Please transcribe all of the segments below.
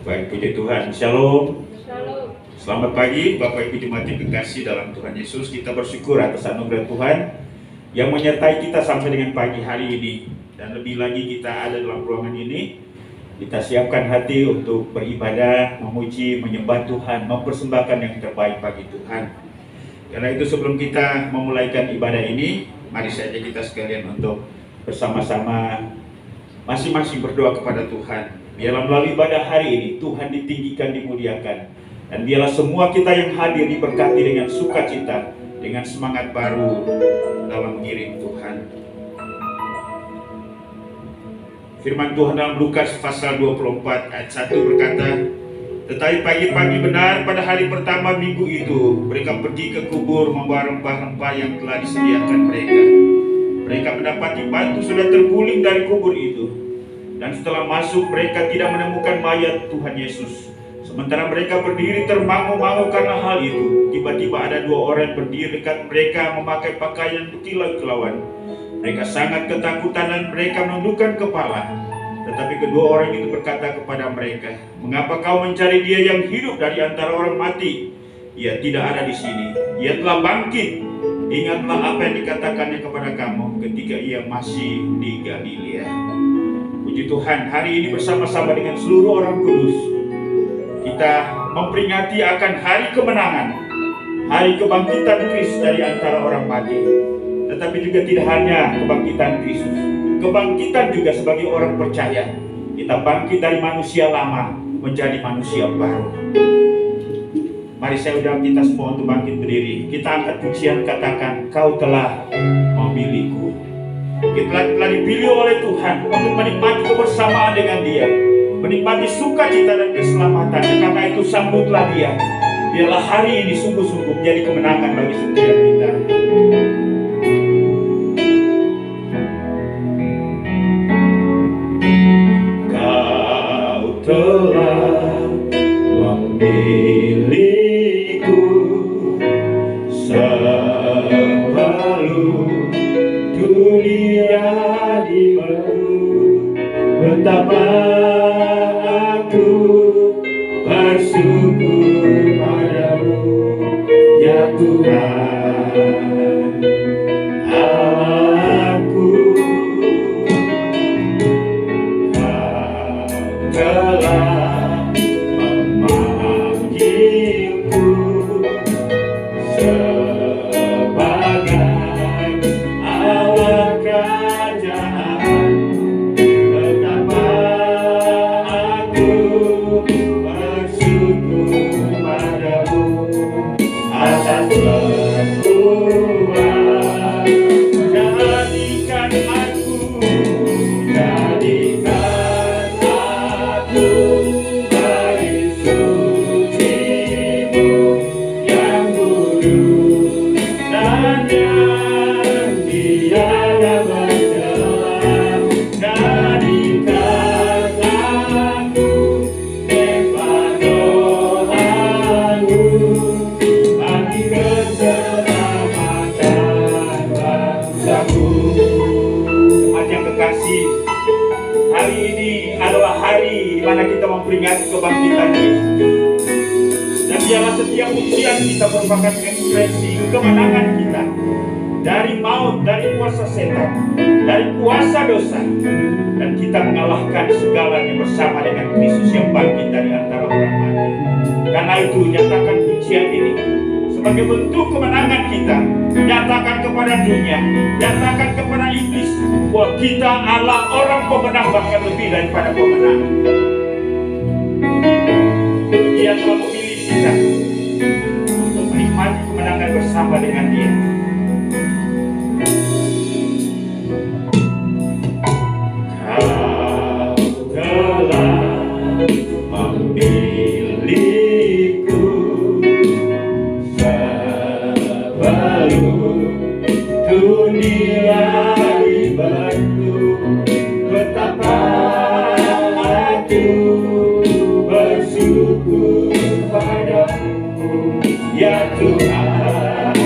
Baik, puji Tuhan. Shalom. Shalom. Selamat pagi Bapak Ibu Jemaat yang kekasih dalam Tuhan Yesus. Kita bersyukur atas anugerah Tuhan yang menyertai kita sampai dengan pagi hari ini. Dan lebih lagi kita ada dalam ruangan ini. Kita siapkan hati untuk beribadah, memuji, menyembah Tuhan, mempersembahkan yang terbaik bagi Tuhan. Karena itu sebelum kita memulaikan ibadah ini, mari saja kita sekalian untuk bersama-sama masing-masing berdoa kepada Tuhan. Biarlah melalui ibadah hari ini Tuhan ditinggikan, dimuliakan, dan biarlah semua kita yang hadir diberkati dengan sukacita, dengan semangat baru dalam mengiring Tuhan. Firman Tuhan dalam Lukas pasal 24 ayat 1 berkata, "Tetapi pagi-pagi benar pada hari pertama minggu itu, mereka pergi ke kubur membawa rempah-rempah yang telah disediakan mereka. Mereka mendapati batu sudah terguling dari kubur itu. Dan setelah masuk mereka tidak menemukan mayat Tuhan Yesus. Sementara mereka berdiri termangu-mangu karena hal itu, tiba-tiba ada dua orang berdiri dekat mereka memakai pakaian berkilau-kilauan. Mereka sangat ketakutan dan mereka menundukkan kepala. Tetapi kedua orang itu berkata kepada mereka, 'Mengapa kau mencari dia yang hidup dari antara orang mati? Ia tidak ada di sini. Ia telah bangkit. Ingatlah apa yang dikatakannya kepada kamu ketika ia masih di Galilea.'" Puji Tuhan, hari ini bersama-sama dengan seluruh orang kudus kita memperingati akan hari kemenangan, hari kebangkitan Kristus dari antara orang mati. Tetapi juga tidak hanya kebangkitan Kristus, kebangkitan juga sebagai orang percaya. Kita bangkit dari manusia lama menjadi manusia baru. Mari saya undang kita semua untuk bangkit berdiri. Kita angkat pujian, katakan, "Kau telah memilihku." Kita telah dipilih oleh Tuhan untuk menikmati kebersamaan dengan Dia, menikmati sukacita dan keselamatan. Karena itu sambutlah Dia. Biarlah hari ini sungguh-sungguh menjadi kemenangan bagi setiap kita. Kau telah memilihku sebelum dunia dibentuk. Betapa aku bersyukur padamu, ya Tuhan Allahku. Kau telah memanggilku sebagai awak kerajaan. Betapa aku bersyukur padamu atas semua. Jadikan aku bagi suci-Mu yang kudus dan yang tiada bercelah. Jadikan aku tempat doa-Mu bagi keselamatan bangsaku. Jemaat yang kekasih, hari ini adalah hari di mana kita memperingati kebangkitan Yesus. Dan biarlah setiap ujian kita merupakan ekspresi kemenangan kita dari maut, dari kuasa setan, dari kuasa dosa, dan kita mengalahkan segalanya bersama dengan Kristus yang bangkit dari antara orang mati. Karena itu nyatakan ujian ini sebagai bentuk kemenangan kita. Nyatakan kepada dunia, nyatakan kepada iblis bahwa kita adalah orang pemenang, bahkan lebih daripada pemenang. Dia telah memilih kita untuk menikmati kemenangan bersama dengan Dia. Kau telah memilihku sebelum dunia dibentuk. Betapa aku bersyukur padamu, ya Tuhan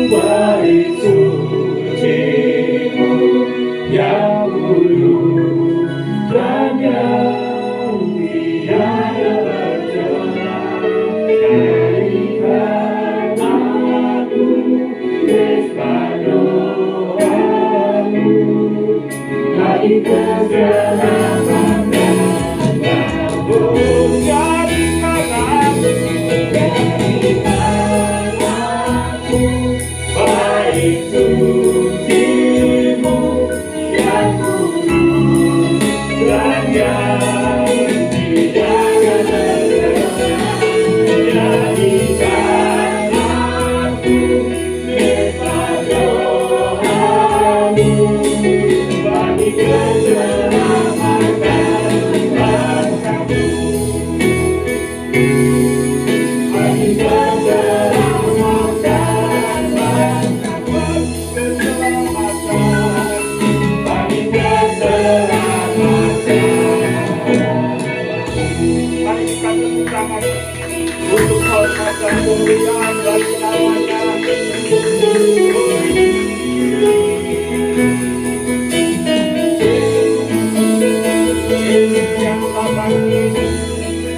bait suci-Mu yang kudus dan yang tiada bercela. Jadikan aku mesbah doa-Mu bagi keselamatan. Jadikan aku bait suci-Mu yang kudus dan yang tiada bercela. Jadikan aku mesbah doa-Mu bagi keselamatan bangsa-Mu. Bagi keselamatan bangsa-Mu. Bagi keselamatan. Mari kita tepuk tangan untuk hormat dan kemuliaan bagi namanya. Yesus yang telah bangkit,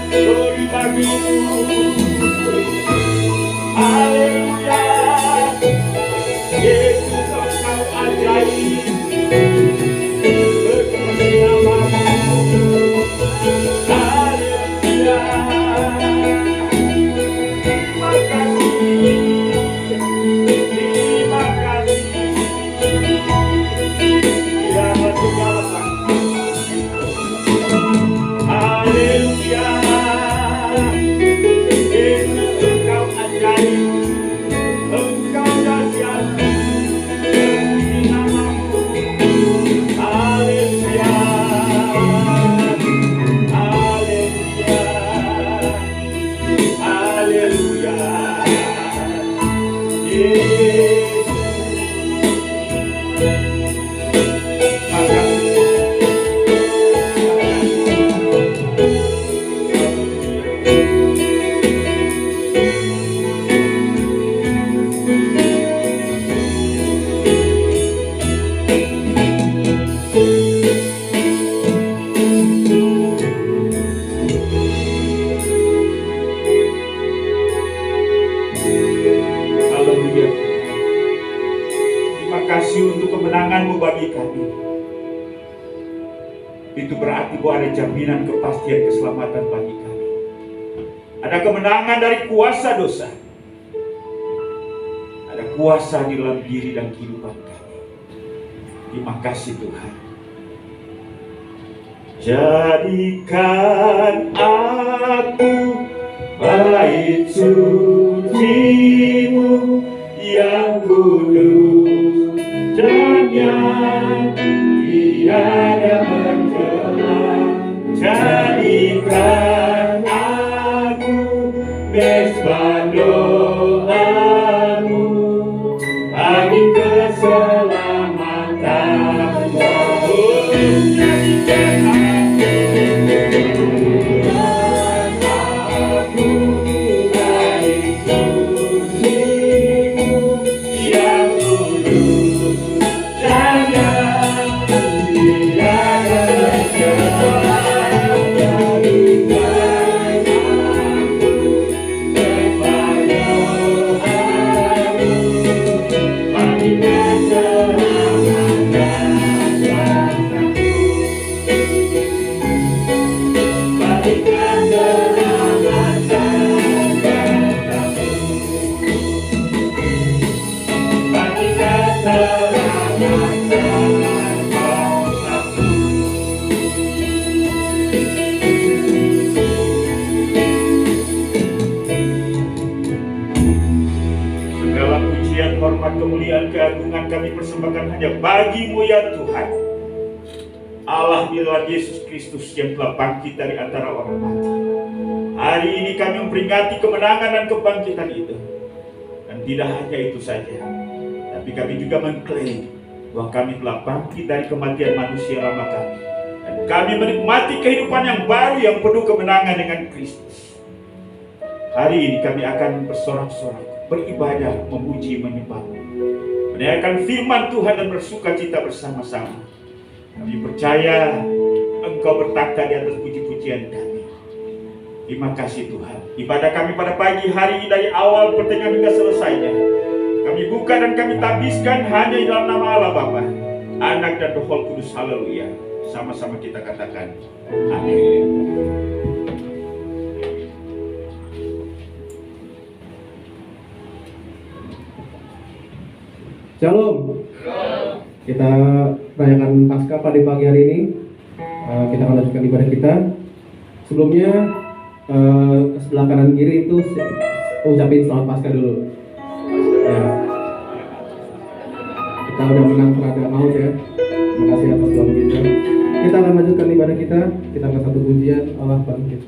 glory bagi-Mu. Haleluya. Yesus Engkau ajaib, berkenan namamu. Haleluya. Terima kasih. Ya segala haleluya. Yesus Engkau ajaib, Engkau dahsyat, terpuji namamu. Haleluya. Haleluya. Haleluya. Yesus. Haleluya. Terima kasih untuk kemenangan-Mu bagi kami. Itu berarti bahwa ada jaminan kepastian keselamatan bagi kami. Ada kemenangan dari kuasa dosa. Ada kuasa di dalam diri dan kehidupan kami. Terima kasih Tuhan. Jadikan aku bait suci-Mu yang kudus dan yang tiada bercela. Jadikan aku mesbah doa-Mu bagi keselamatan. Jadikan aku bait suci-Mu yang kudus dan yang tiada bercela. Jadikan aku mesbah doa-Mu bagi keselamatan bangsa-Mu. Bagi keselamatan bangsa-Mu. Bagi keselamatan bangsa-Mu. Segala pujian, hormat, kemuliaan, keagungan kami persembahkan hanya bagi-Mu ya Tuhan, Allah di dalam Yesus Kristus yang telah bangkit dari antara orang mati. Hari ini kami memperingati kemenangan dan kebangkitan itu. Dan tidak hanya itu saja, tapi kami juga mengklaim bahwa kami telah bangkit dari kematian manusia lama kami. Dan kami menikmati kehidupan yang baru yang penuh kemenangan dengan Kristus. Hari ini kami akan bersorak-sorak, beribadah, memuji, menyembah, mendengarkan firman Tuhan dan bersuka cita bersama-sama. Kami percaya Engkau bertakhta di atas puji-pujian kami. Terima kasih Tuhan. Ibadah kami pada pagi hari ini dari awal pertengahan hingga selesainya, kami buka dan kami tabiskan hanya di dalam nama Allah Bapa, Anak dan Roh Kudus. Haleluya. Sama-sama kita katakan amin. Shalom. Kita merayakan Paskah pada pagi hari ini. Kita akan lanjutkan ibadah kita. Sebelumnya sebelah kanan kiri itu ucapin selamat Paskah dulu. Ya. Kita udah menang terhadap maut ya. Terima kasih atas doa kita. Kita akan lanjutkan ibadah kita. Kita akan satu pujian Allah bangkit.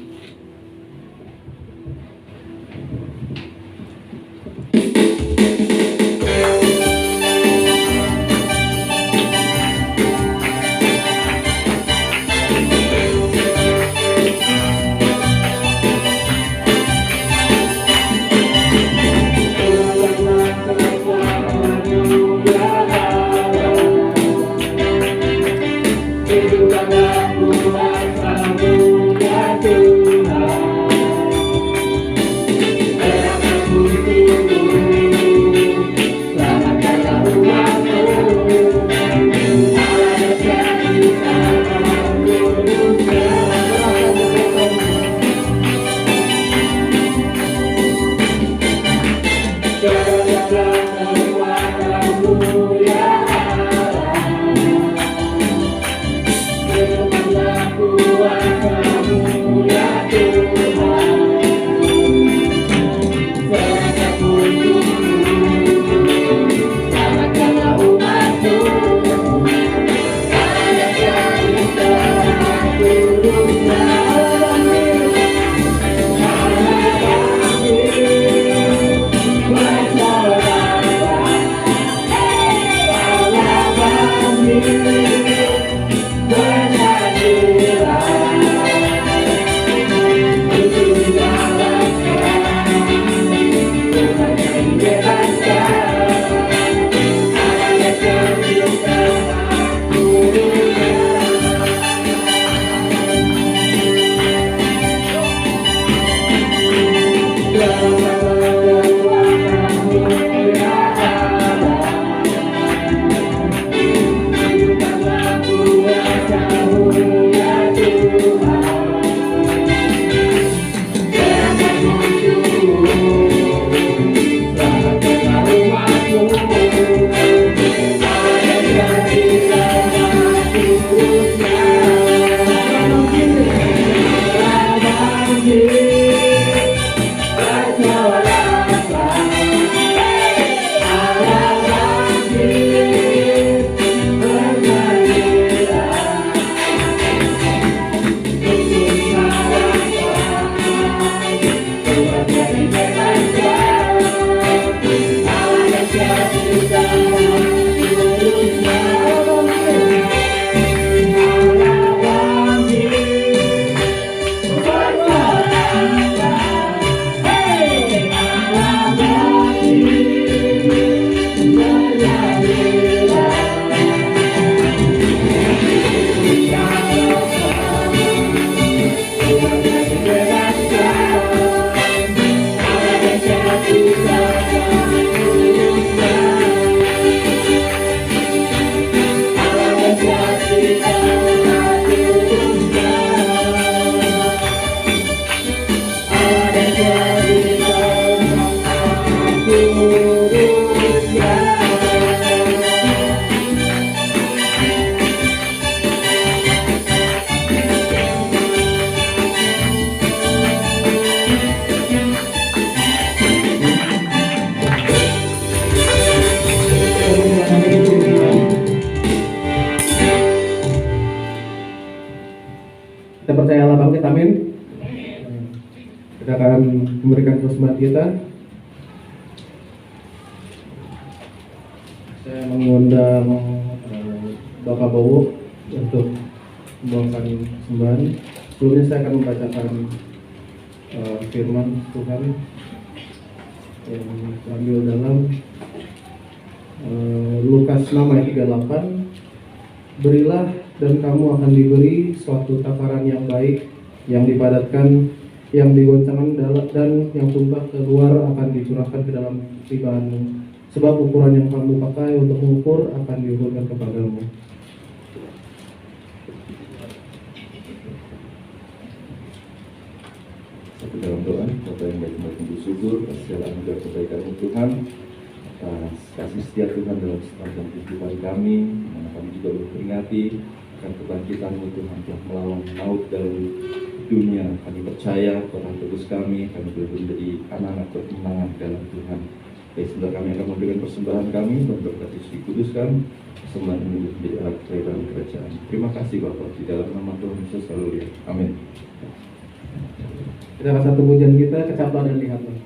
Kita percaya Allah bangkit, amin. Kita akan memberikan khusmat kita. Saya mengundang Bapak Bowo untuk membawakan sembahan. Sebelumnya saya akan membacakan firman Tuhan yang terambil dalam Lukas 6 ayat 38. Berilah dan kamu akan diberi suatu takaran yang baik, yang dipadatkan, yang digoncangkan dan yang tumpah keluar akan dicurahkan ke dalam timbanganmu. Sebab ukuran yang kamu pakai untuk mengukur akan diukurkan kepadamu. Satu dalam doa, Bapa yang baik dan bersyukur atas segala anugerah kebaikan Tuhan, atas kasih setia Tuhan dalam sepanjang kehidupan kami, di mana kami juga memperingati akan kebangkitan-Mu Tuhan telah melawan maut dalam dunia. Kami percaya Tuhan tebus kami boleh menjadi anak-anak berkemenangan dalam Tuhan. Baik, sebentar kami akan memberikan persembahan kami dan berkat Yesus dikuduskan. Persembahan ini menjadi alat dalam kerajaan. Terima kasih Bapa, di dalam nama Tuhan Yesus haleluya. Amin. Kita akan satu pujian kita, kecaplah dan lihatlah.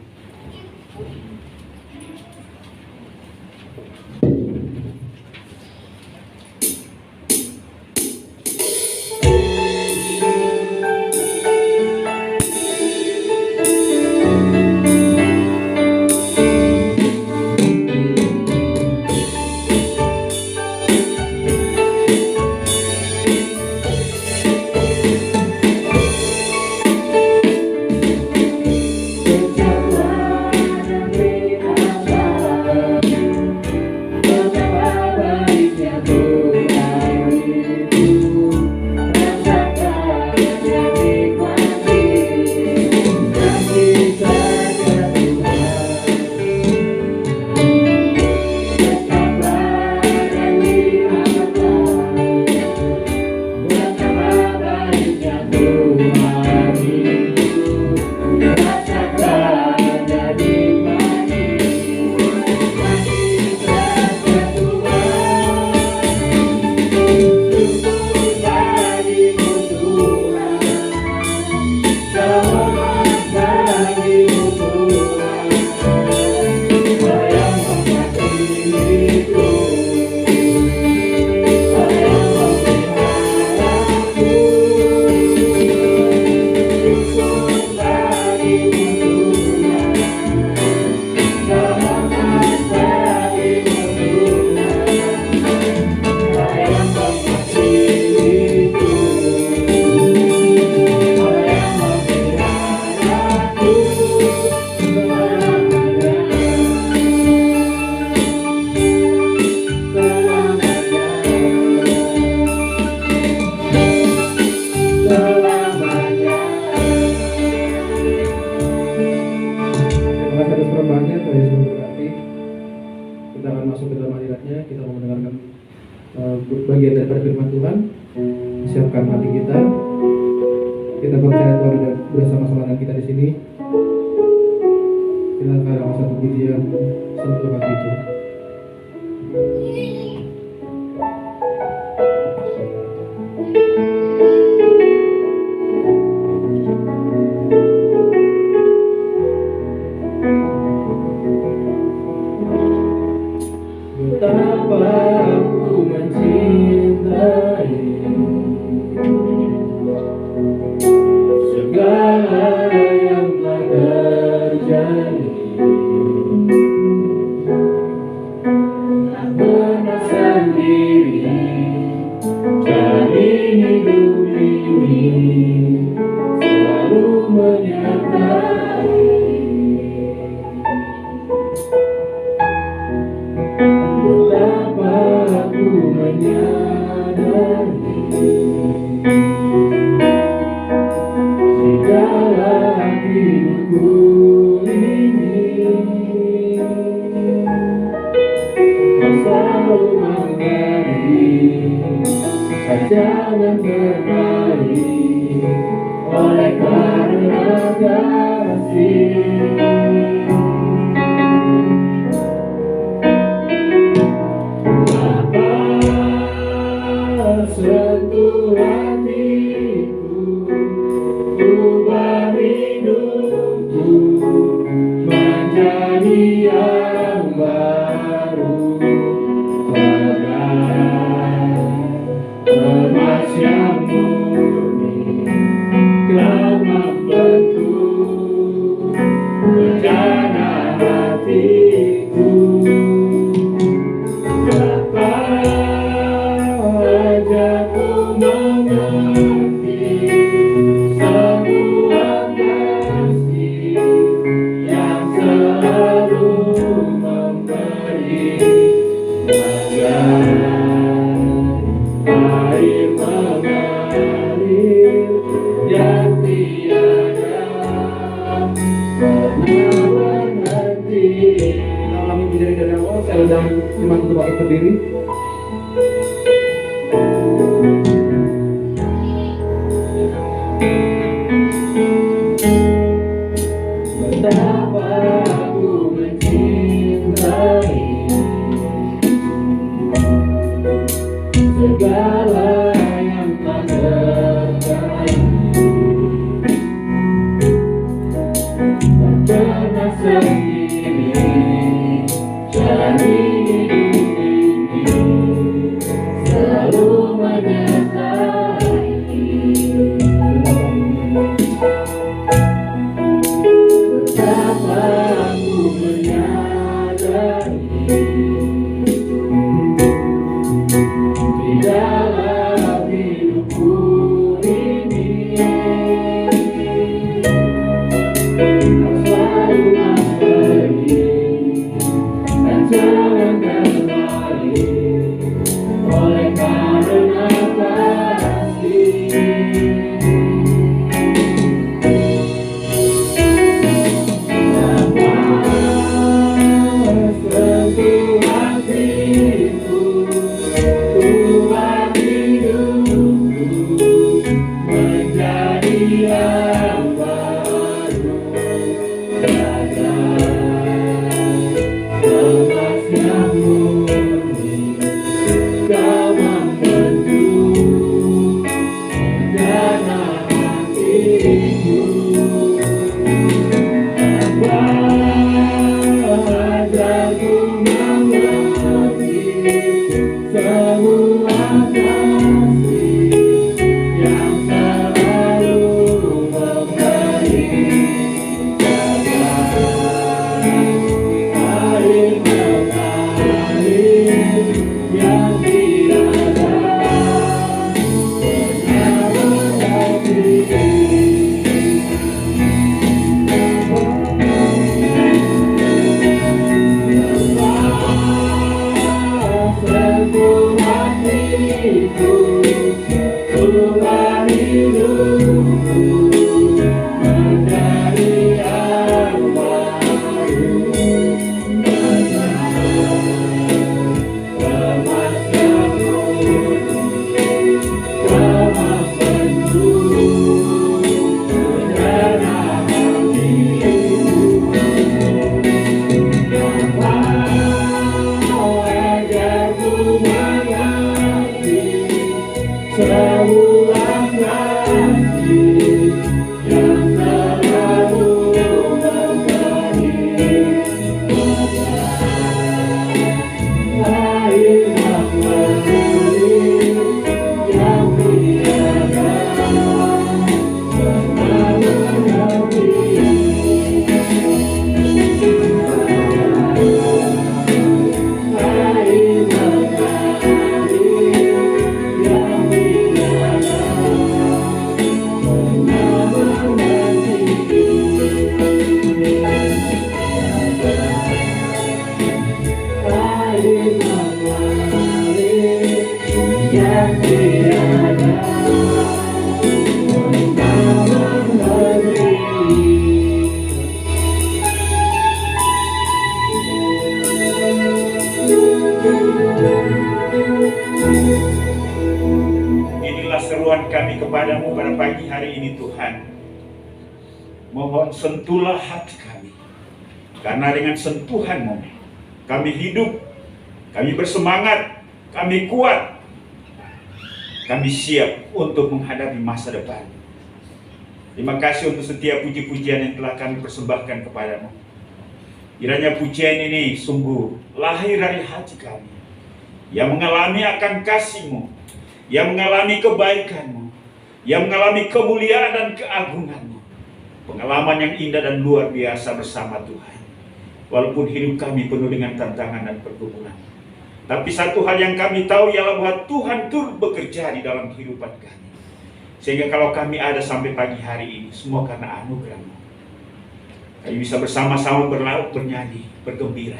Bagian daripada firman Tuhan, siapkan hati kita. Kita percaya Tuhan ada bersama-sama dengan kita di sini. Kita akan ada satu pujian sentuh hati itu. Betapa aku mencintai segala yang telah terjadi. Tak pernah sendiri dari hidup ini, selalu menyertai. Betapa aku menyadari segala hidupku ini kau selalu mengabdi saja dan terbaik oleh karena kasih. Sentuh hatiku, ubah hidupku menjadi yang baru, bagaikan emas yang murni, kau membentuk Firman untuk bangkit berdiri. Betapa aku mencintai segala yang tak terjadi, tak pernah sendiri jalani hidup ini, selalu menyertai. Betapa aku menyadari di dalam hidupku ini kau selalu memberi dan jangan kembali oleh karena kasih. Sentuh hatiku, ubah hidupku menjadi yang baru. Jaga emas yang murni, kau membentuk rencana hatiku. Ajarku mengerti semua kasih yang selalu memberi. Jaga air mengalir yang tiada pernah berhenti. Sentuh hatiku, ubah hidupku menjadi yang baru. Emas yang murni, kau membentuk rencana hatiku. Ajarku mengerti semua kasih yang selalu memberi. Air yang mengalir yang tiada pernah berhenti. Air mengalir yang tiada pernah berhenti. Air mengalir yang tiada pernah berhenti. Inilah seruan kami kepadamu pada pagi hari ini Tuhan. Mohon sentuhlah hati kami. Karena dengan sentuhan-Mu kami hidup, kami bersemangat, kami kuat, kami siap untuk menghadapi masa depan. Terima kasih untuk setiap puji-pujian yang telah kami persembahkan kepadamu. Kiranya pujian ini sungguh lahir dari hati kami, yang mengalami akan kasih-Mu, yang mengalami kebaikan-Mu, yang mengalami kemuliaan dan keagungan-Mu. Pengalaman yang indah dan luar biasa bersama Tuhan. Walaupun hidup kami penuh dengan tantangan dan pergumulan, tapi satu hal yang kami tahu ialah bahwa Tuhan turut bekerja di dalam kehidupan kami. Sehingga kalau kami ada sampai pagi hari ini, semua karena anugerah-Mu. Kami bisa bersama-sama berlaut, bernyanyi, bergembira.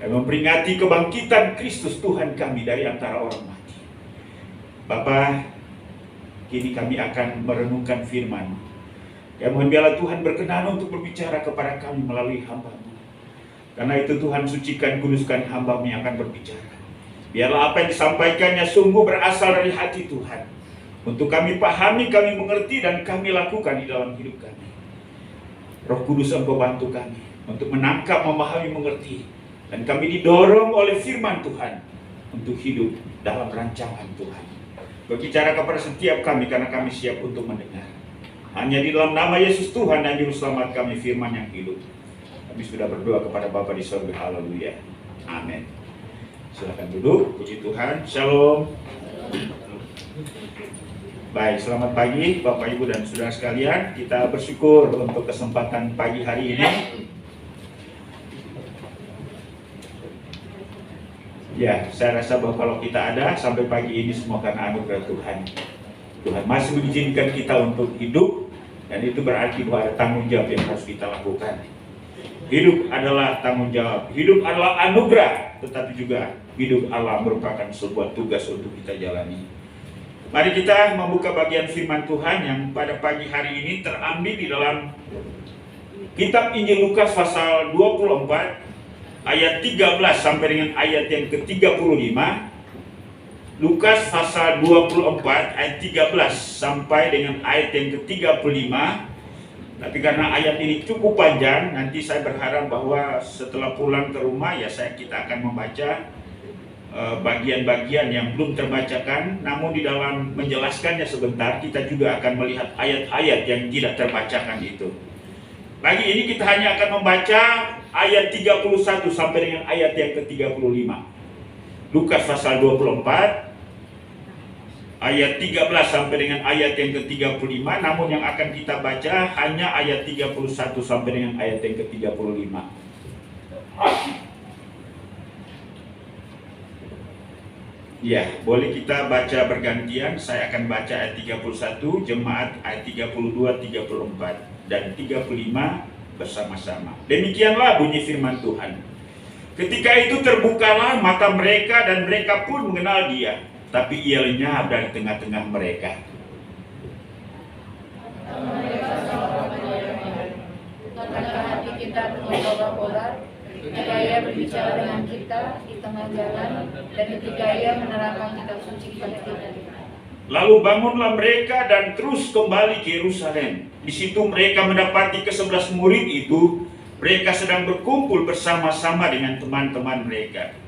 Kami memperingati kebangkitan Kristus Tuhan kami dari antara orang mati. Bapa, kini kami akan merenungkan firman. Ya mohon biarlah Tuhan berkenan untuk berbicara kepada kami melalui hamba-Mu. Karena itu Tuhan, sucikan, kuduskan hamba-Mu yang akan berbicara. Biarlah apa yang disampaikannya sungguh berasal dari hati Tuhan, untuk kami pahami, kami mengerti, dan kami lakukan di dalam hidup kami. Roh Kudus, Engkau bantu kami untuk menangkap, memahami, mengerti, dan kami didorong oleh firman Tuhan untuk hidup dalam rancangan Tuhan. Berbicara kepada setiap kami, karena kami siap untuk mendengar. Hanya di dalam nama Yesus Tuhan dan Juru Selamat kami, firman yang hidup. Kami sudah berdoa kepada Bapa di surga. Haleluya. Amin. Silakan duduk. Puji Tuhan. Shalom. Baik, selamat pagi Bapak, Ibu, dan Saudara sekalian. Kita bersyukur untuk kesempatan pagi hari ini. Ya, saya rasa bahwa kalau kita ada sampai pagi ini semua karena anugerah Tuhan. Tuhan masih mengizinkan kita untuk hidup, dan itu berarti bahwa ada tanggung jawab yang harus kita lakukan. Hidup adalah tanggung jawab, hidup adalah anugerah, tetapi juga hidup Allah merupakan sebuah tugas untuk kita jalani. Mari kita membuka bagian firman Tuhan yang pada pagi hari ini terambil di dalam kitab Injil Lukas pasal 24 ayat 13 sampai dengan ayat yang ke-35. Lukas pasal 24 ayat 13 sampai dengan ayat yang ke-35. Tapi karena ayat ini cukup panjang, nanti saya berharap bahwa setelah pulang ke rumah kita akan membaca bagian-bagian yang belum terbacakan. Namun di dalam menjelaskannya sebentar, kita juga akan melihat ayat-ayat yang tidak terbacakan itu. Pagi ini kita hanya akan membaca ayat 31 sampai dengan ayat yang ke-35. Lukas pasal 24 ayat 13 sampai dengan ayat yang ke-35, namun yang akan kita baca hanya ayat 31 sampai dengan ayat yang ke-35. Ya, boleh kita baca bergantian. Saya akan baca ayat 31, jemaat ayat 32, 34, dan 35 bersama-sama. Demikianlah bunyi firman Tuhan. Ketika itu terbukalah mata mereka dan mereka pun mengenal Dia. Tapi ia lenyap dari tengah-tengah mereka. Karena hati kita berkobar-kobar, ketika ia berbicara dengan kita di tengah jalan, dan ketika ia menerangkan kitab suci kepada kita. Lalu bangunlah mereka dan terus kembali ke Yerusalem. Di situ mereka mendapati ke-11 murid itu. Mereka sedang berkumpul bersama-sama dengan teman-teman mereka.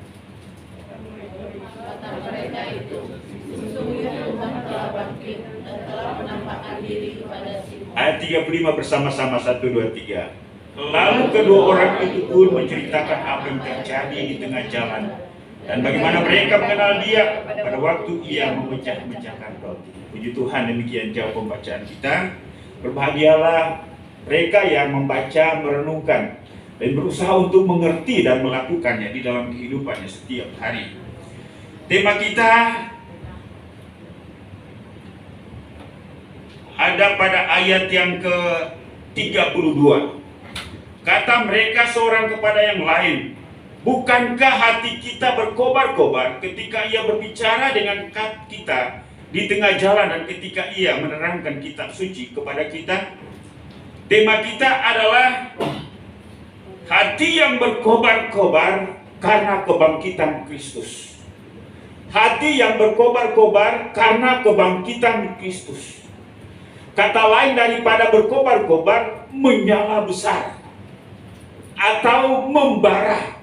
Mereka itu, sesungguhnya Tuhan telah bangkit dan telah menampakkan diri kepada Simon. Ayat 35 bersama-sama, 1, 2, 3. Lalu kedua orang itu pun menceritakan apa yang terjadi di tengah jalan, dan bagaimana mereka mengenal Dia pada waktu ia memecah-mecahkan roti. Puji Tuhan, demikian jauh pembacaan kita. Berbahagialah mereka yang membaca, merenungkan, dan berusaha untuk mengerti dan melakukannya di dalam kehidupannya setiap hari. Tema kita ada pada ayat yang ke-32. Kata mereka seorang kepada yang lain, bukankah hati kita berkobar-kobar ketika ia berbicara dengan kita di tengah jalan dan ketika ia menerangkan kitab suci kepada kita? Tema kita adalah hati yang berkobar-kobar karena kebangkitan Kristus. Hati yang berkobar-kobar karena kebangkitan Kristus. Kata lain daripada berkobar-kobar, menyala besar atau membara.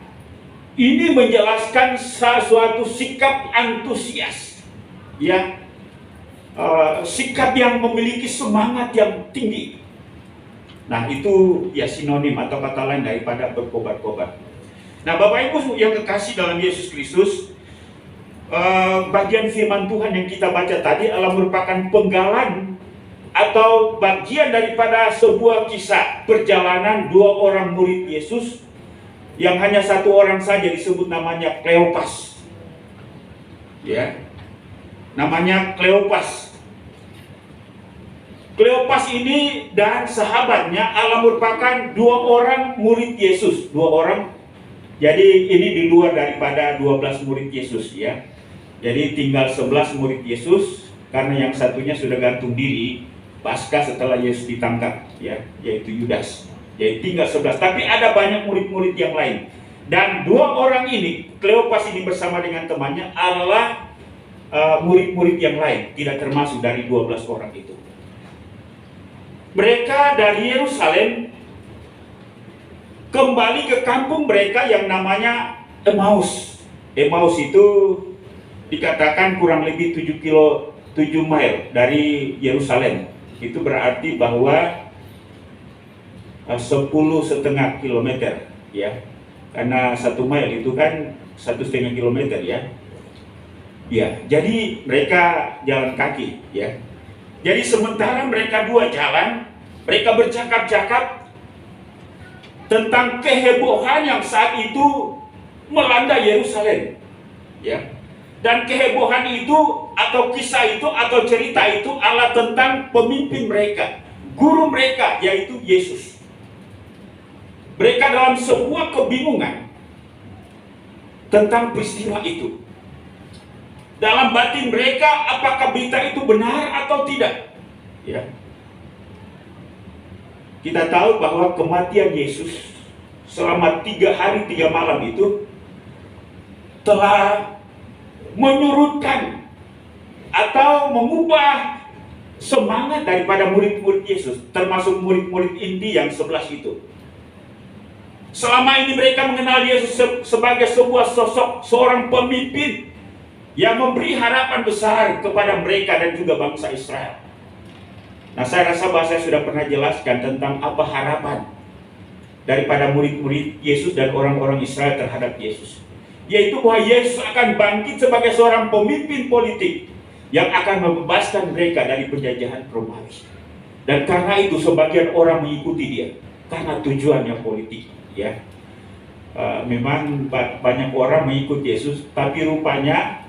Ini menjelaskan sesuatu sikap antusias, ya, sikap yang memiliki semangat yang tinggi. Nah, itu ya sinonim atau kata lain daripada berkobar-kobar. Nah, Bapak Ibu yang kekasih dalam Yesus Kristus, bagian firman Tuhan yang kita baca tadi adalah merupakan penggalan atau bagian daripada sebuah kisah perjalanan dua orang murid Yesus, yang hanya satu orang saja disebut namanya Kleopas. Ya, namanya Kleopas. Kleopas ini dan sahabatnya adalah merupakan dua orang murid Yesus, dua orang. Jadi ini di luar daripada 12 murid Yesus, ya. Jadi tinggal 11 murid Yesus, karena yang satunya sudah gantung diri pasca setelah Yesus ditangkap, ya, yaitu Yudas. Jadi tinggal 11, tapi ada banyak murid-murid yang lain. Dan dua orang ini, Kleopas ini bersama dengan temannya adalah murid-murid yang lain, tidak termasuk dari 12 orang itu. Mereka dari Yerusalem kembali ke kampung mereka yang namanya Emmaus. Emmaus itu dikatakan kurang lebih 7 mile dari Yerusalem. Itu berarti bahwa 10,5 kilometer, ya. Karena 1 mile itu kan 1,5 kilometer, ya. Ya, jadi mereka jalan kaki, ya. Jadi sementara mereka dua jalan, mereka bercakap-cakap tentang kehebohan yang saat itu melanda Yerusalem, ya. Dan kehebohan itu atau kisah itu atau cerita itu adalah tentang pemimpin mereka, guru mereka, yaitu Yesus. Mereka dalam sebuah kebingungan tentang peristiwa itu. Dalam batin mereka, apakah berita itu benar atau tidak? Ya. Kita tahu bahwa kematian Yesus selama 3 hari 3 malam itu telah menyurutkan atau mengubah semangat daripada murid-murid Yesus, termasuk murid-murid inti yang 11 itu. Selama ini mereka mengenal Yesus sebagai sebuah sosok, seorang pemimpin yang memberi harapan besar kepada mereka dan juga bangsa Israel. Nah, saya rasa bahwa saya sudah pernah jelaskan tentang apa harapan daripada murid-murid Yesus dan orang-orang Israel terhadap Yesus, yaitu bahwa Yesus akan bangkit sebagai seorang pemimpin politik yang akan membebaskan mereka dari penjajahan Romawi. Dan karena itu sebagian orang mengikuti dia karena tujuannya politik, ya. Memang banyak orang mengikut Yesus, tapi rupanya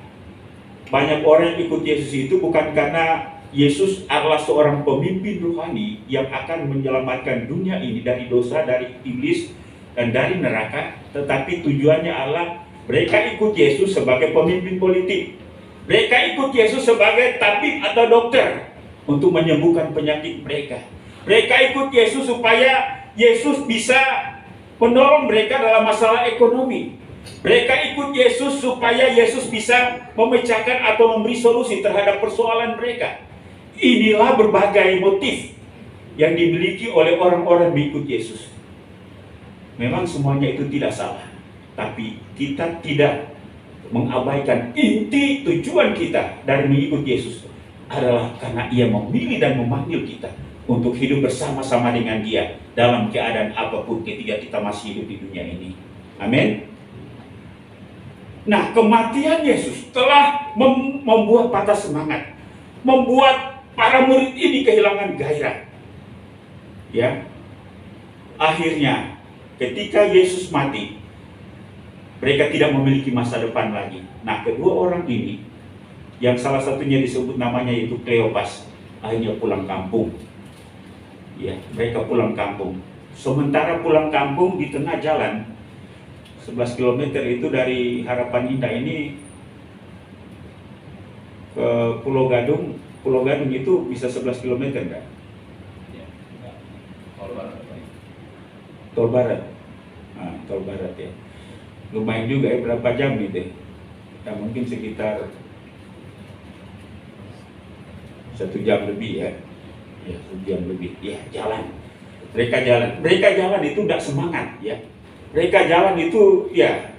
banyak orang yang ikut Yesus itu bukan karena Yesus adalah seorang pemimpin rohani yang akan menyelamatkan dunia ini dari dosa, dari iblis, dan dari neraka, tetapi tujuannya adalah mereka ikut Yesus sebagai pemimpin politik. Mereka ikut Yesus sebagai tabib atau dokter untuk menyembuhkan penyakit mereka. Mereka ikut Yesus supaya Yesus bisa menolong mereka dalam masalah ekonomi. Mereka ikut Yesus supaya Yesus bisa memecahkan atau memberi solusi terhadap persoalan mereka. Inilah berbagai motif yang dimiliki oleh orang-orang mengikut Yesus. Memang semuanya itu tidak salah, tapi kita tidak mengabaikan inti tujuan kita dari mengikut Yesus adalah karena Ia memilih dan memanggil kita untuk hidup bersama-sama dengan Dia dalam keadaan apapun ketika kita masih hidup di dunia ini. Amin. Nah, kematian Yesus telah membuat patah semangat, membuat para murid ini kehilangan gairah. Ya, akhirnya ketika Yesus mati, mereka tidak memiliki masa depan lagi. Nah, kedua orang ini, yang salah satunya disebut namanya itu Kleopas, akhirnya pulang kampung. Ya, mereka pulang kampung. Sementara pulang kampung di tengah jalan, 11 km itu dari Harapan Indah ini ke Pulau Gadung. Pulau Gadung itu bisa 11 km enggak? Ya, Tol Barat. Tol Barat. Nah, Tol Barat, ya. Lumayan juga ya, berapa jam itu? Ya, mungkin sekitar 1 jam lebih, ya. Ya, 1 jam lebih. Ya, jalan. Mereka jalan itu tidak semangat, ya. Mereka jalan itu, ya,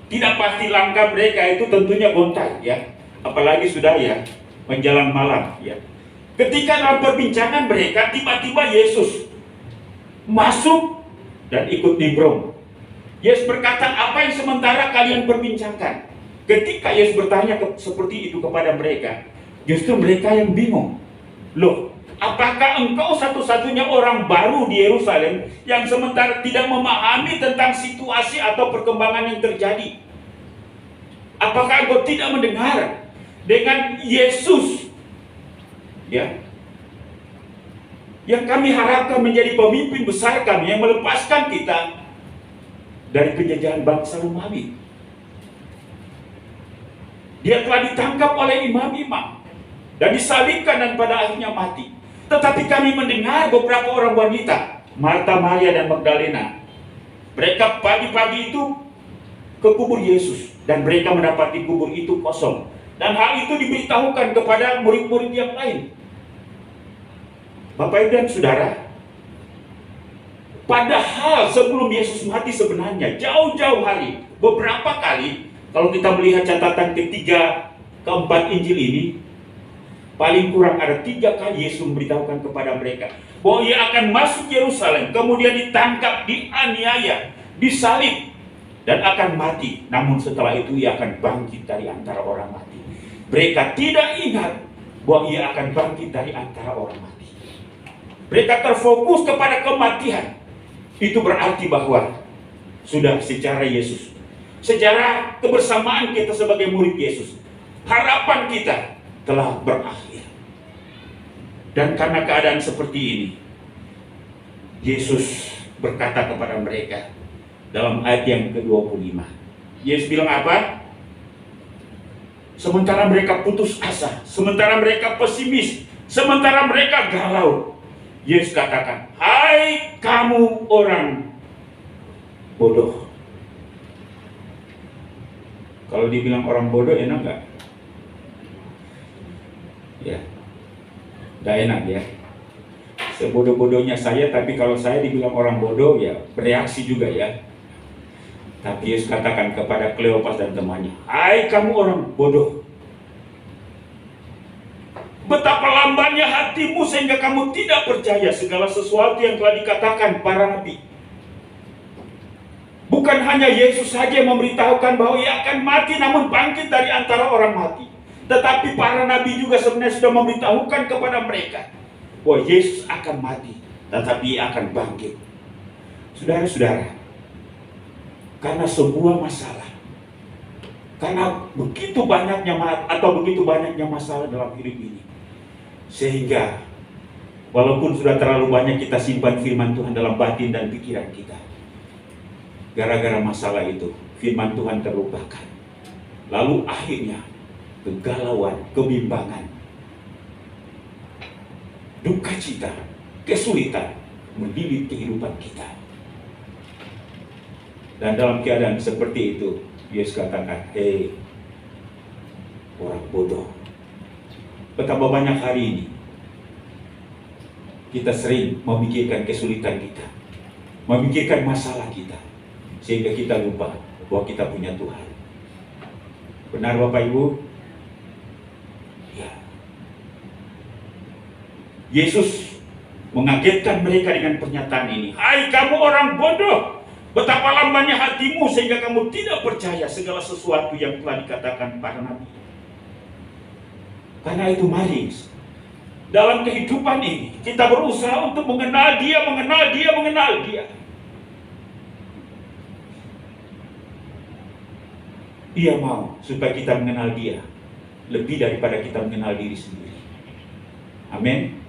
tidak pasti langkah mereka itu tentunya gontai, ya. Apalagi sudah, ya, menjelang malam, ya. Ketika dalam perbincangan mereka, tiba-tiba Yesus masuk dan ikut nimbrung. Yesus berkata, apa yang sementara kalian perbincangkan? Ketika Yesus bertanya seperti itu kepada mereka, justru mereka yang bingung. Loh, apakah engkau satu-satunya orang baru di Yerusalem yang sementara tidak memahami tentang situasi atau perkembangan yang terjadi? Apakah engkau tidak mendengar dengan Yesus, ya, yang kami harapkan menjadi pemimpin besar kami, yang melepaskan kita dari penjajahan bangsa Romawi? Dia telah ditangkap oleh imam-imam dan disalibkan dan pada akhirnya mati. Tetapi kami mendengar beberapa orang wanita, Marta, Maria, dan Magdalena. Mereka pagi-pagi itu ke kubur Yesus, dan mereka mendapati kubur itu kosong. Dan hal itu diberitahukan kepada murid-murid yang lain. Bapak Ibu dan Saudara, padahal sebelum Yesus mati sebenarnya jauh-jauh hari, beberapa kali, kalau kita melihat catatan ketiga, keempat Injil ini, paling kurang ada 3 kali Yesus memberitahukan kepada mereka bahwa ia akan masuk Yerusalem, kemudian ditangkap, dianiaya, disalib, dan akan mati. Namun setelah itu ia akan bangkit dari antara orang mati. Mereka tidak ingat bahwa ia akan bangkit dari antara orang mati. Mereka terfokus kepada kematian. Itu berarti bahwa sudah secara Yesus, secara kebersamaan kita sebagai murid Yesus, harapan kita telah berakhir. Dan karena keadaan seperti ini, Yesus berkata kepada mereka dalam ayat yang ke-25. Yesus bilang apa? Sementara mereka putus asa, sementara mereka pesimis, sementara mereka galau, Yesus katakan, "Hai kamu orang bodoh." Kalau dibilang orang bodoh enak nggak? Ya, nggak enak ya. Sebodoh-bodohnya saya, tapi kalau saya dibilang orang bodoh, ya bereaksi juga ya. Tapi Yesus katakan kepada Kleopas dan temannya, "Hai kamu orang bodoh, betapa lambannya hatimu sehingga kamu tidak percaya segala sesuatu yang telah dikatakan para nabi." Bukan hanya Yesus saja yang memberitahukan bahwa ia akan mati namun bangkit dari antara orang mati, tetapi para nabi juga sebenarnya sudah memberitahukan kepada mereka bahwa Yesus akan mati, tetapi ia akan bangkit. Saudara-saudara, karena sebuah masalah, karena begitu banyaknya masalah dalam hidup ini, sehingga walaupun sudah terlalu banyak kita simpan firman Tuhan dalam batin dan pikiran kita, gara-gara masalah itu firman Tuhan terlupakan. Lalu akhirnya kegalauan, kebimbangan, duka cita, kesulitan mendidik kehidupan kita. Dan dalam keadaan seperti itu, Yesus katakan, "Hei orang bodoh." Betapa banyak hari ini kita sering memikirkan kesulitan kita, memikirkan masalah kita, sehingga kita lupa bahwa kita punya Tuhan. Benar Bapak Ibu? Ya. Yesus mengagetkan mereka dengan pernyataan ini. "Hai kamu orang bodoh, betapa lambannya hatimu sehingga kamu tidak percaya segala sesuatu yang telah dikatakan para nabi." Karena itu mari dalam kehidupan ini kita berusaha untuk mengenal Dia, mengenal Dia, mengenal Dia. Ia mau supaya kita mengenal Dia lebih daripada kita mengenal diri sendiri. Amin.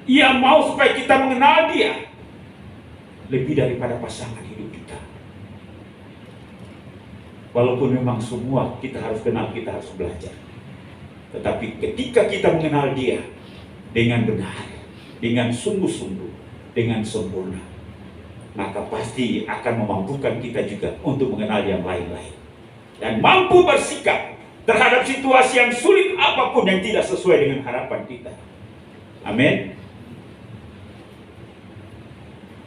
Ia mau supaya kita mengenal Dia lebih daripada pasangan hidup kita. Walaupun memang semua kita harus kenal, kita harus belajar. Tetapi ketika kita mengenal Dia dengan benar, dengan sungguh-sungguh, dengan sempurna, maka pasti akan memampukan kita juga untuk mengenal yang lain-lain. Dan mampu bersikap terhadap situasi yang sulit apapun yang tidak sesuai dengan harapan kita. Amin.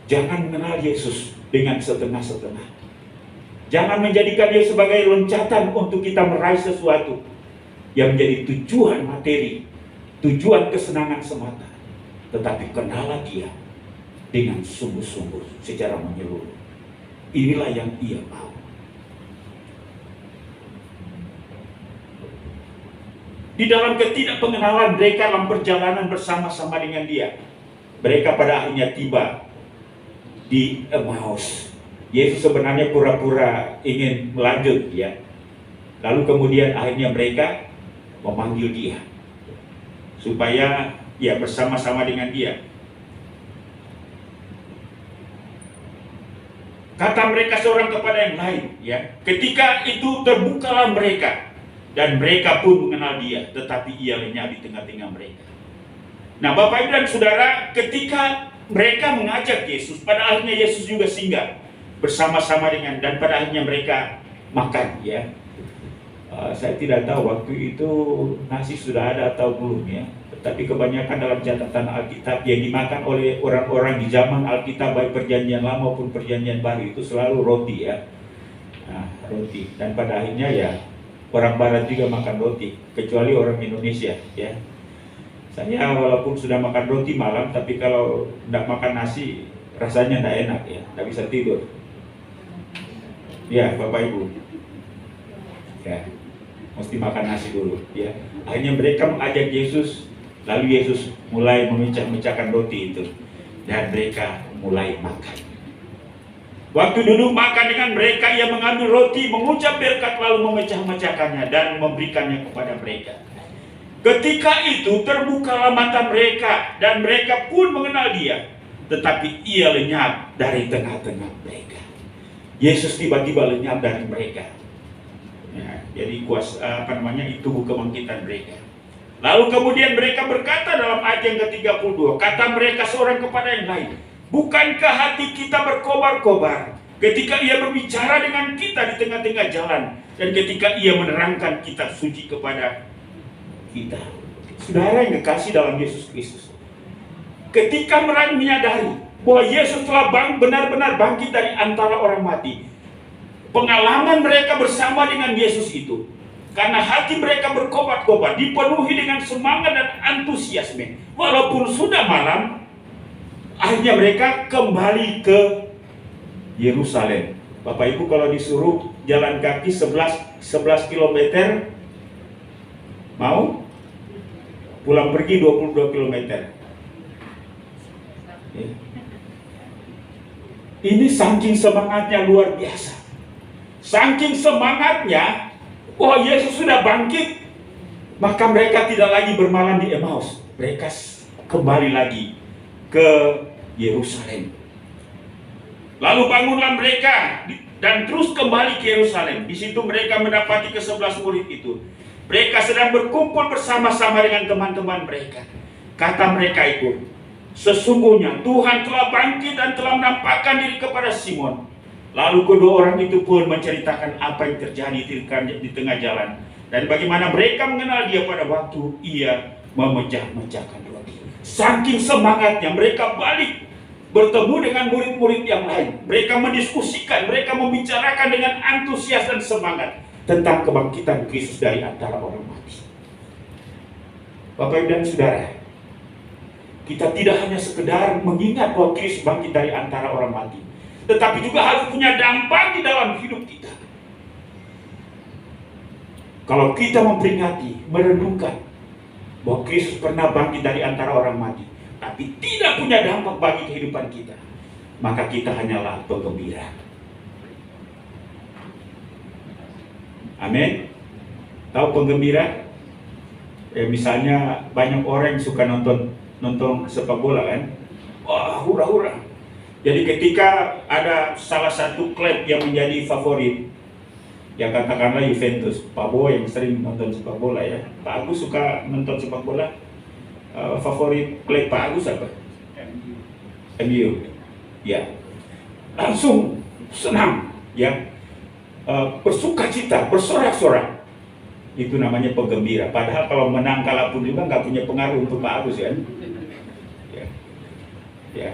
Jangan mengenal Yesus dengan setengah-setengah. Jangan menjadikan Dia sebagai loncatan untuk kita meraih sesuatu yang menjadi tujuan materi, tujuan kesenangan semata. Tetapi kenalah Dia dengan sungguh-sungguh secara menyeluruh. Inilah yang Ia mau. Di dalam ketidakpengenalan mereka dalam perjalanan bersama-sama dengan Dia, mereka pada akhirnya tiba di Emmaus. Yesus sebenarnya pura-pura ingin melanjut ya. Lalu kemudian akhirnya mereka memanggil Dia supaya ya bersama-sama dengan Dia. Kata mereka seorang kepada yang lain ya. Ketika itu terbukalah mereka dan mereka pun mengenal Dia, tetapi Ia lenyap di tengah-tengah mereka. Nah, Bapak Ibu dan Saudara, ketika mereka mengajak Yesus, pada akhirnya Yesus juga singgah bersama-sama dengan, dan pada akhirnya mereka makan ya. Saya tidak tahu waktu itu nasi sudah ada atau belum ya. Tetapi kebanyakan dalam catatan Alkitab yang dimakan oleh orang-orang di zaman Alkitab baik perjanjian lama maupun perjanjian baru itu selalu roti ya. Nah, roti. Dan pada akhirnya ya orang barat juga makan roti, kecuali orang Indonesia ya. Saya walaupun sudah makan roti malam, tapi kalau tidak makan nasi rasanya tidak enak ya, tidak bisa tidur. Ya, Bapak Ibu. Ya, mesti makan nasi dulu ya. Akhirnya mereka mengajak Yesus, lalu Yesus mulai memecah-mecahkan roti itu dan mereka mulai makan. Waktu duduk makan dengan mereka, ia mengambil roti, mengucap berkat, lalu memecah-mecahkannya dan memberikannya kepada mereka. Ketika itu terbukalah mata mereka dan mereka pun mengenal dia, tetapi ia lenyap dari tengah-tengah mereka. Yesus tiba-tiba lenyap dari mereka. Ya, jadi itu kebangkitan mereka. Lalu kemudian mereka berkata dalam ayat yang ke-32, kata mereka seorang kepada yang lain, bukankah hati kita berkobar-kobar ketika ia berbicara dengan kita di tengah-tengah jalan dan ketika ia menerangkan kitab suci kepada kita? Saudara yang kekasih dalam Yesus Kristus, ketika mereka menyadari bahwa Yesus telah benar-benar bangkit dari antara orang mati, pengalaman mereka bersama dengan Yesus itu, karena hati mereka berkobar-kobar, dipenuhi dengan semangat dan antusiasme, walaupun sudah malam, akhirnya mereka kembali ke Yerusalem. Bapak Ibu kalau disuruh jalan kaki 11 km, mau? Pulang pergi 22 km. Ini saking semangatnya luar biasa. Saking semangatnya, wah Yesus sudah bangkit, maka mereka tidak lagi bermalam di Emmaus. Mereka kembali lagi ke Yerusalem. Lalu bangunlah mereka dan terus kembali ke Yerusalem. Di situ mereka mendapati ke-11 murid itu. Mereka sedang berkumpul bersama-sama dengan teman-teman mereka. Kata mereka itu, sesungguhnya Tuhan telah bangkit dan telah menampakkan diri kepada Simon. Lalu kedua orang itu pun menceritakan apa yang terjadi di tengah jalan dan bagaimana mereka mengenal dia pada waktu ia memecah-mecahkan roti. Saking semangatnya mereka balik bertemu dengan murid-murid yang lain. Mereka mendiskusikan, mereka membicarakan dengan antusias dan semangat tentang kebangkitan Kristus dari antara orang mati. Bapak Ibu dan Saudara, kita tidak hanya sekedar mengingat bahwa Kristus bangkit dari antara orang mati, tetapi juga harus punya dampak di dalam hidup kita. Kalau kita memperingati, merenungkan bahwa Kristus pernah bangkit dari antara orang mati, tapi tidak punya dampak bagi kehidupan kita, maka kita hanyalah penggembira. Amin. Tahu penggembira? Misalnya banyak orang yang suka nonton sepak bola kan? Wah, hura-hura. Jadi ketika ada salah satu klub yang menjadi favorit, ya katakanlah Juventus, Pak Bo yang sering nonton sepak bola ya. Pak Agus suka nonton sepak bola. Favorit klub Pak Agus apa? MU. Ya. Langsung senang ya. Bersukacita, bersorak-sorak. Itu namanya penggembira. Padahal kalau menang kalah pun juga nggak punya pengaruh untuk Pak Agus kan. Ya.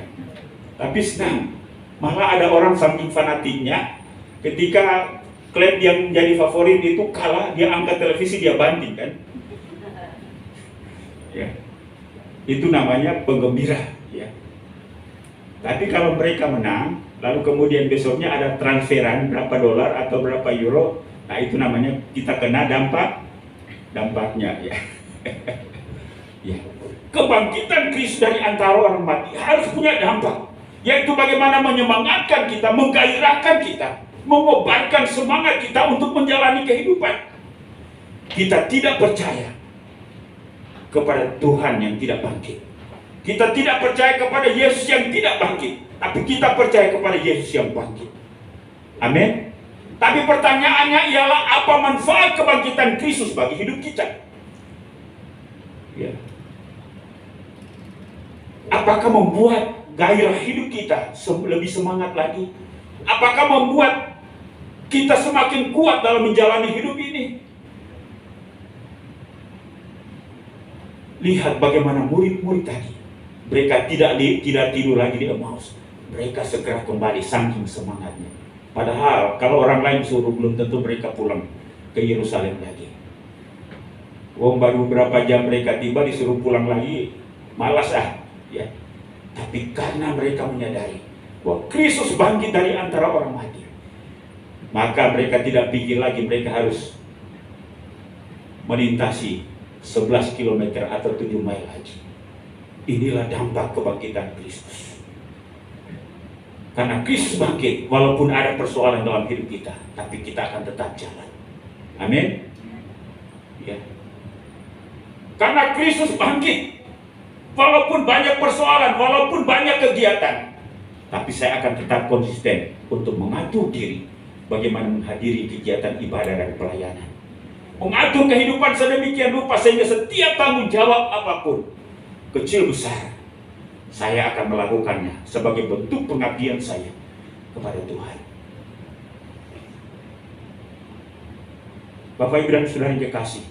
Tapi senang. Malah ada orang saking fanatiknya, ketika klub yang jadi favorit itu kalah, dia angkat televisi, dia banting kan. Ya. Itu namanya penggembira ya. Tapi kalau mereka menang, lalu kemudian besoknya ada transferan berapa dolar atau berapa euro, nah itu namanya kita kena dampaknya ya. Ya. Kebangkitan Kristus dari antara orang mati harus punya dampak, yaitu bagaimana menyemangatkan kita, menggairahkan kita, mengobarkan semangat kita untuk menjalani kehidupan. Kita tidak percaya kepada Tuhan yang tidak bangkit. Kita tidak percaya kepada Yesus yang tidak bangkit, tapi kita percaya kepada Yesus yang bangkit. Amin. Tapi pertanyaannya ialah apa manfaat kebangkitan Kristus bagi hidup kita? Ya. Apakah membuat gairah hidup kita lebih semangat lagi? Apakah membuat kita semakin kuat dalam menjalani hidup ini. Lihat bagaimana murid-murid tadi. Mereka tidak tidur lagi di Emmaus. Mereka segera kembali saking semangatnya. Padahal kalau orang lain suruh, belum tentu mereka pulang ke Yerusalem lagi. Baru beberapa jam mereka tiba, disuruh pulang lagi, malas ya. Tapi karena mereka menyadari bahwa Kristus bangkit dari antara orang mati, maka mereka tidak pikir lagi mereka harus melintasi 11 km atau 7 mil lagi. Inilah dampak kebangkitan Kristus. Karena Kristus bangkit, walaupun ada persoalan dalam hidup kita, tapi kita akan tetap jalan. Amin. Ya. Karena Kristus bangkit, walaupun banyak persoalan, walaupun banyak kegiatan, tapi saya akan tetap konsisten untuk mengatur diri bagaimana menghadiri kegiatan ibadah dan pelayanan. Mengatur kehidupan sedemikian rupa sehingga setiap tanggung jawab apapun, kecil besar, saya akan melakukannya sebagai bentuk pengabdian saya kepada Tuhan. Bapak Ibu dan Saudara yang kekasih,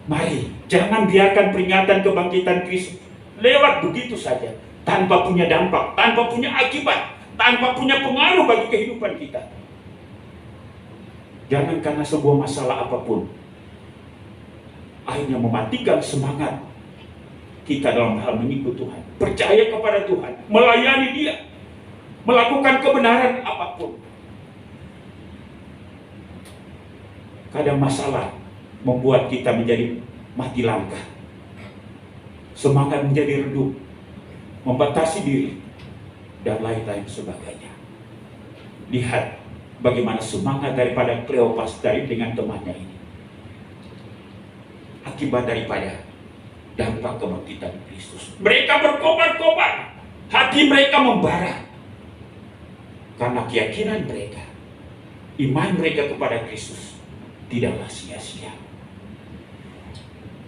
mari jangan biarkan peringatan kebangkitan Kristus lewat begitu saja, tanpa punya dampak, tanpa punya akibat, tanpa punya pengaruh bagi kehidupan kita. Jangan karena sebuah masalah apapun akhirnya mematikan semangat kita dalam hal mengikut Tuhan, percaya kepada Tuhan, melayani Dia, melakukan kebenaran apapun. Kadang masalah membuat kita menjadi mati langkah, semangat menjadi redup, membatasi diri, dan lain-lain sebagainya. Lihat bagaimana semangat daripada Kleopas dengan temannya ini, akibat daripada dampak kebangkitan Kristus. Mereka berkobar-kobar, hati mereka membara karena keyakinan mereka, iman mereka kepada Kristus tidaklah sia-sia.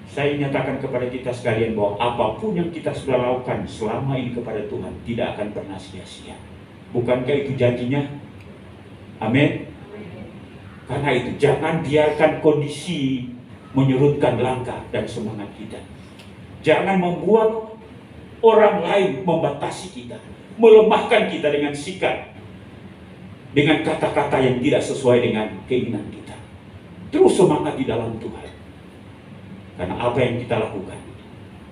Saya nyatakan kepada kita sekalian bahwa apapun yang kita sudah lakukan selama ini kepada Tuhan tidak akan pernah sia-sia. Bukankah itu janjinya? Amin. Karena itu jangan biarkan kondisi menyurutkan langkah dan semangat kita. Jangan membuat orang lain membatasi kita, melemahkan kita dengan sikap, dengan kata-kata yang tidak sesuai dengan keinginan kita. Terus semangat di dalam Tuhan. Karena apa yang kita lakukan,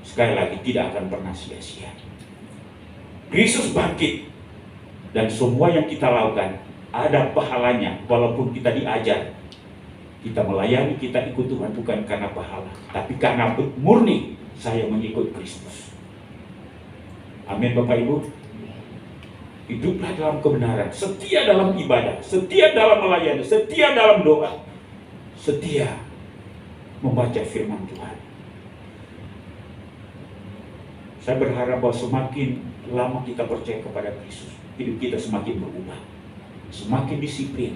sekali lagi tidak akan pernah sia-sia. Kristus bangkit, dan semua yang kita lakukan ada pahalanya, walaupun kita diajar. Kita melayani, kita ikut Tuhan bukan karena pahala, tapi karena murni saya mengikut Kristus. Amin Bapak Ibu. Hiduplah dalam kebenaran, setia dalam ibadah, setia dalam melayani, setia dalam doa, setia membaca firman Tuhan. Saya berharap bahwa semakin lama kita percaya kepada Kristus, hidup kita semakin berubah, semakin disiplin,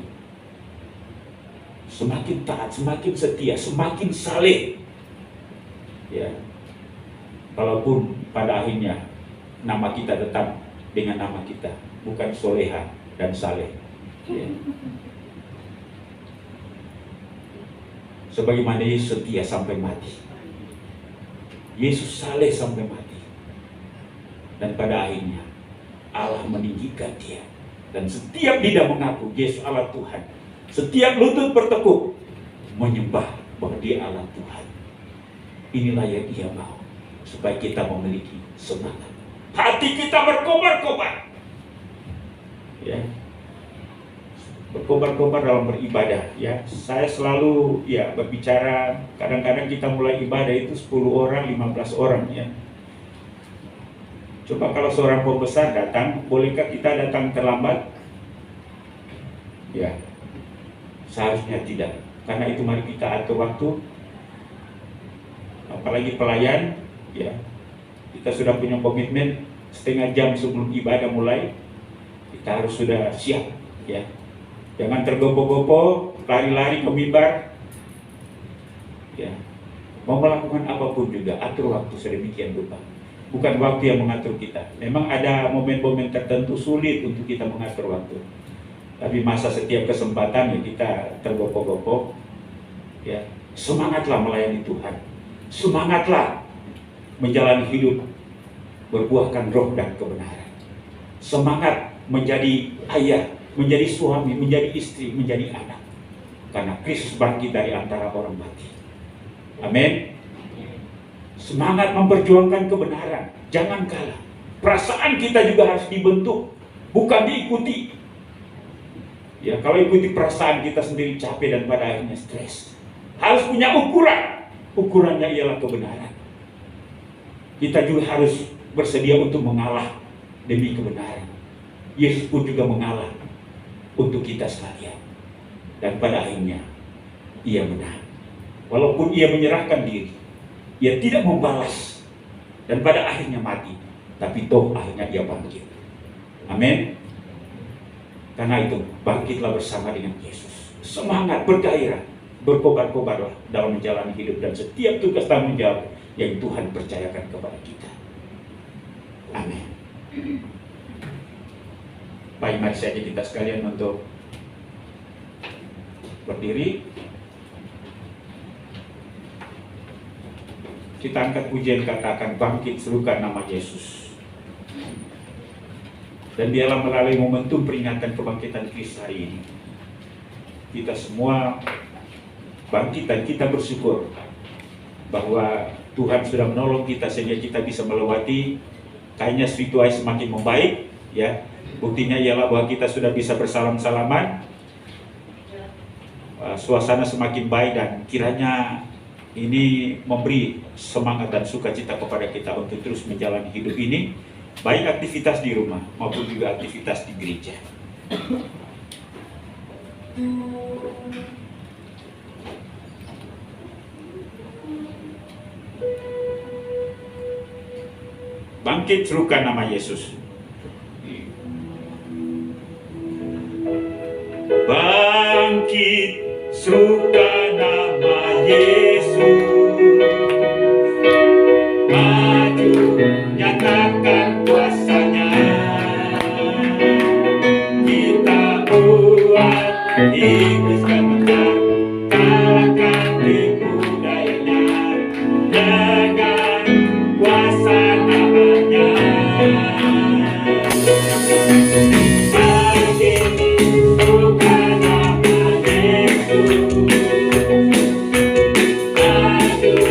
semakin taat, semakin setia, semakin saleh. Ya, walaupun pada akhirnya nama kita tetap dengan nama kita, bukan soleha dan saleh. Ya. Sebagaimana Yesus setia sampai mati, Yesus saleh sampai mati, dan pada akhirnya Allah meninggikan Dia, dan setiap lidah mengaku Yesus Allah Tuhan, setiap lutut bertekuk menyembah bahwa Dia Allah Tuhan. Inilah yang Dia mau, supaya kita memiliki semangat, hati kita berkobar-kobar, ya, berkobar-kobar dalam beribadah. Ya, saya selalu berbicara, kadang-kadang kita mulai ibadah itu 10 orang, 15 orang ya. Coba kalau seorang pembesar datang, bolehkah kita datang terlambat? Ya, seharusnya tidak. Karena itu mari kita atur waktu. Apalagi pelayan, ya, kita sudah punya komitmen setengah jam sebelum ibadah mulai, kita harus sudah siap, ya. Jangan tergopoh-gopoh, lari-lari ke mimbar. Ya. Mau melakukan apapun juga, atur waktu sedemikian rupa. Bukan waktu yang mengatur kita. Memang ada momen-momen tertentu sulit untuk kita mengatur waktu. Tapi masa setiap kesempatan ya kita tergopoh-gopoh, ya semangatlah melayani Tuhan, semangatlah menjalani hidup berbuahkan roh dan kebenaran, semangat menjadi ayah, menjadi suami, menjadi istri, menjadi anak, karena Kristus bangkit dari antara orang mati. Amin. Semangat memperjuangkan kebenaran, jangan kalah. Perasaan kita juga harus dibentuk, bukan diikuti. Ya, kalau ikuti perasaan kita sendiri capek dan pada akhirnya stres. Harus punya ukuran. Ukurannya ialah kebenaran. Kita juga harus bersedia untuk mengalah demi kebenaran. Yesus pun juga mengalah untuk kita sekalian. Dan pada akhirnya ia menang. Walaupun ia menyerahkan diri, ia tidak membalas dan pada akhirnya mati, tapi toh akhirnya ia bangkit. Amin. Karena itu bangkitlah bersama dengan Yesus. Semangat, bergairah, berkobar-kobarlah dalam menjalani hidup dan setiap tugas tanggung jawab yang Tuhan percayakan kepada kita. Amin. Baik, mari saja kita sekalian untuk berdiri. Kita angkat pujian, katakan bangkit serukan nama Yesus. Dan biarlah melalui momentum peringatan kebangkitan Kristus hari ini, kita semua bangkit dan kita bersyukur bahwa Tuhan sudah menolong kita sehingga kita bisa melewati. Kayaknya situasi semakin membaik, ya. Buktinya ialah bahwa kita sudah bisa bersalam-salaman. Suasana semakin baik dan kiranya ini memberi semangat dan sukacita kepada kita untuk terus menjalani hidup ini, baik aktivitas di rumah maupun juga aktivitas di gereja. Bangkit serukan nama Yesus. Bangkit serukan nama Yesus. Maju nyatakan kuasanya. Kita buat iblis gemetar, kalahkan tipu dayanya dengan kuasa namanya. Bangkit serukan nama Yesus. Maju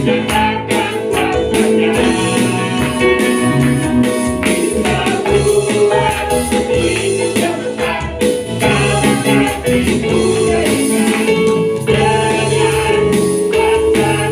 nyatakan kuasanya. Kita buat iblis gemetar, kalahkan tipu dayanya dengan kuasa namanya.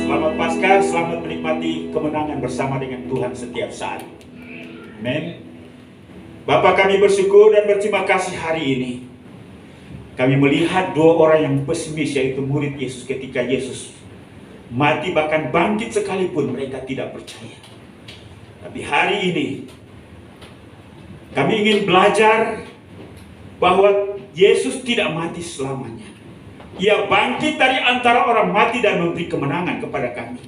Selamat Paskah, selamat menikmati kemenangan bersama dengan Tuhan setiap saat. Amin. Bapa, kami bersyukur dan berterima kasih hari ini. Kami melihat dua orang yang pesimis, yaitu murid Yesus ketika Yesus mati bahkan bangkit sekalipun mereka tidak percaya. Tapi hari ini kami ingin belajar bahwa Yesus tidak mati selamanya. Ia bangkit dari antara orang mati dan memberi kemenangan kepada kami.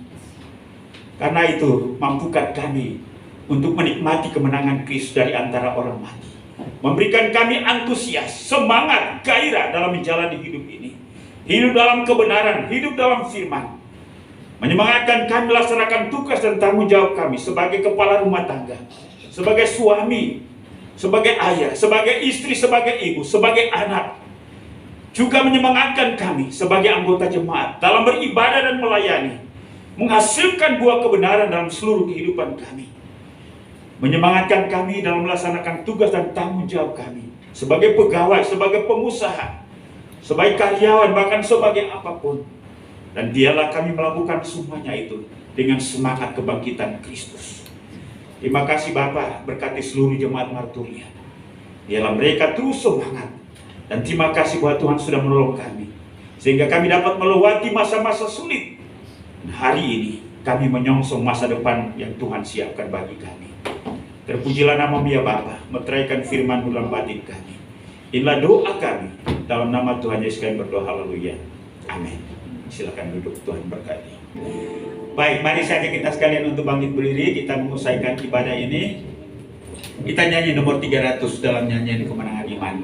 Karena itu, mampukan kami untuk menikmati kemenangan Kristus dari antara orang mati. Memberikan kami antusias, semangat, gairah dalam menjalani hidup ini. Hidup dalam kebenaran, hidup dalam firman. Menyemangatkan kami melaksanakan tugas dan tanggung jawab kami sebagai kepala rumah tangga, sebagai suami, sebagai ayah, sebagai istri, sebagai ibu, sebagai anak. Juga menyemangatkan kami sebagai anggota jemaat dalam beribadah dan melayani, menghasilkan buah kebenaran dalam seluruh kehidupan kami. Menyemangatkan kami dalam melaksanakan tugas dan tanggung jawab kami sebagai pegawai, sebagai pengusaha, sebagai karyawan, bahkan sebagai apapun. Dan biarlah kami melakukan semuanya itu dengan semangat kebangkitan Kristus. Terima kasih Bapa, berkati seluruh jemaat Marturia. Biarlah mereka terus semangat. Dan terima kasih bahwa Tuhan sudah menolong kami, sehingga kami dapat melewati masa-masa sulit. Dan hari ini kami menyongsong masa depan yang Tuhan siapkan bagi kami. Terpujilah nama-Mu ya Bapa, meteraikan firman-Mu dalam batin kami. Inilah doa kami, dalam nama Tuhan Yesus kami berdoa, haleluya, amin. Silakan duduk, Tuhan berkati. Baik, mari saja kita sekalian untuk bangkit berdiri, kita mengusaikan ibadah ini. Kita nyanyi nomor 300 dalam nyanyian kemenangan iman.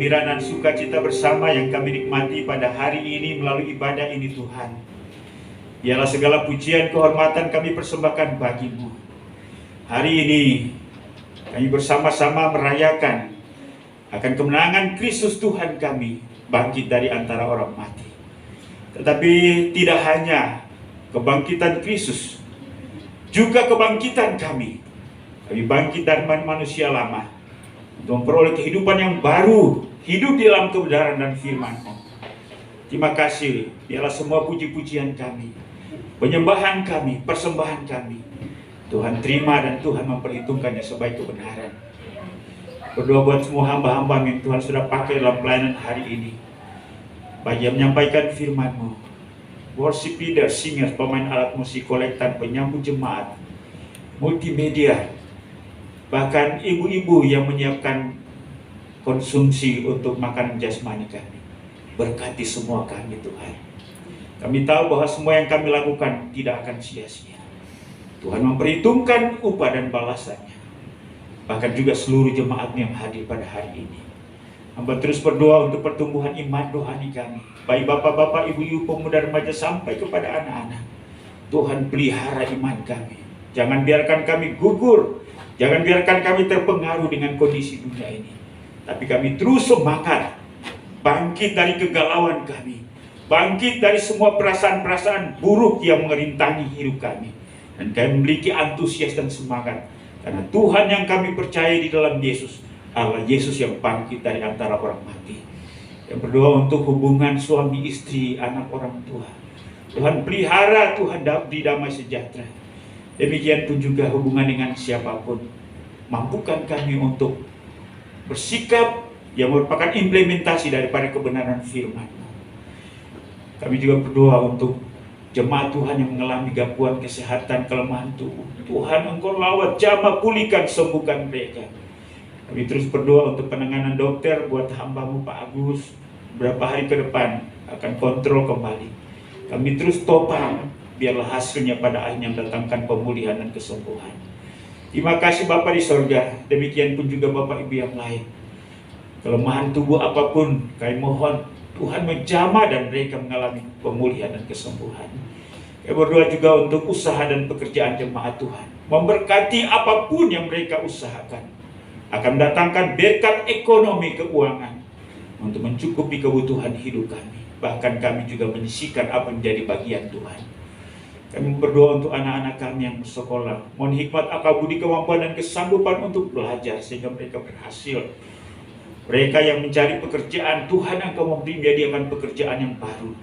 kegembiraan dan sukacita bersama yang kami nikmati pada hari ini melalui ibadah ini Tuhan. Biarlah segala pujian kehormatan kami persembahkan bagi-Mu. Hari ini kami bersama-sama merayakan akan kemenangan Kristus Tuhan kami bangkit dari antara orang mati. Tetapi tidak hanya kebangkitan Kristus, juga kebangkitan kami. Kami bangkit dari manusia lama untuk memperoleh kehidupan yang baru, hidup di dalam kebenaran dan firman-Mu. Terima kasih, biarlah semua puji-pujian kami, penyembahan kami, persembahan kami, Tuhan terima dan Tuhan memperhitungkannya sebagai kebenaran. Berdoa buat semua hamba-hamba yang Tuhan sudah pakai dalam pelayanan hari ini, bagi yang menyampaikan firman-Mu, worship leader, singers, pemain alat musik, kolektan, penyambut jemaat, multimedia, bahkan ibu-ibu yang menyiapkan konsumsi untuk makanan jasmani kami. Berkati semua kami Tuhan. Kami tahu bahwa semua yang kami lakukan tidak akan sia-sia. Tuhan memperhitungkan upah dan balasannya. Bahkan juga seluruh jemaat yang hadir pada hari ini. Hamba terus berdoa untuk pertumbuhan iman rohani kami. Baik bapak-bapak, ibu-ibu, pemuda, remaja sampai kepada anak-anak. Tuhan pelihara iman kami. Jangan biarkan kami gugur. Jangan biarkan kami terpengaruh dengan kondisi dunia ini. Tapi kami terus semangat. Bangkit dari kegalauan kami. Bangkit dari semua perasaan-perasaan buruk yang mengerintangi hidup kami. Dan kami memiliki antusias dan semangat. Karena Tuhan yang kami percaya di dalam Yesus, Allah Yesus yang bangkit dari antara orang mati. Yang berdoa untuk hubungan suami istri, anak orang tua. Tuhan pelihara, Tuhan beri damai sejahtera. Demikian pun juga hubungan dengan siapapun. Mampukan kami untuk bersikap yang merupakan implementasi daripada kebenaran firman. Kami juga berdoa untuk jemaat Tuhan yang mengalami gangguan kesehatan, kelemahan tubuh. Tuhan, Engkau lawat, jamah, pulihkan, sembuhkan mereka. Kami terus berdoa untuk penanganan dokter buat hamba-Mu Pak Agus. Beberapa hari ke depan akan kontrol kembali. Kami terus topang, biarlah hasilnya pada akhirnya mendatangkan pemulihan dan kesembuhan. Terima kasih Bapa di sorga. Demikian pun juga Bapak Ibu yang lain. Kelemahan tubuh apapun, kami mohon Tuhan menjamah dan mereka mengalami pemulihan dan kesembuhan. Kami berdoa juga untuk usaha dan pekerjaan jemaat Tuhan. Memberkati apapun yang mereka usahakan. Akan mendatangkan berkat ekonomi keuangan untuk mencukupi kebutuhan hidup kami. Bahkan kami juga menyisihkan apa yang menjadi bagian Tuhan. Kami berdoa untuk anak-anak kami yang bersekolah. Mohon hikmat, akal budi, kemampuan dan kesanggupan untuk belajar sehingga mereka berhasil. Mereka yang mencari pekerjaan, Tuhan Engkau memberi menyediakan pekerjaan yang baru.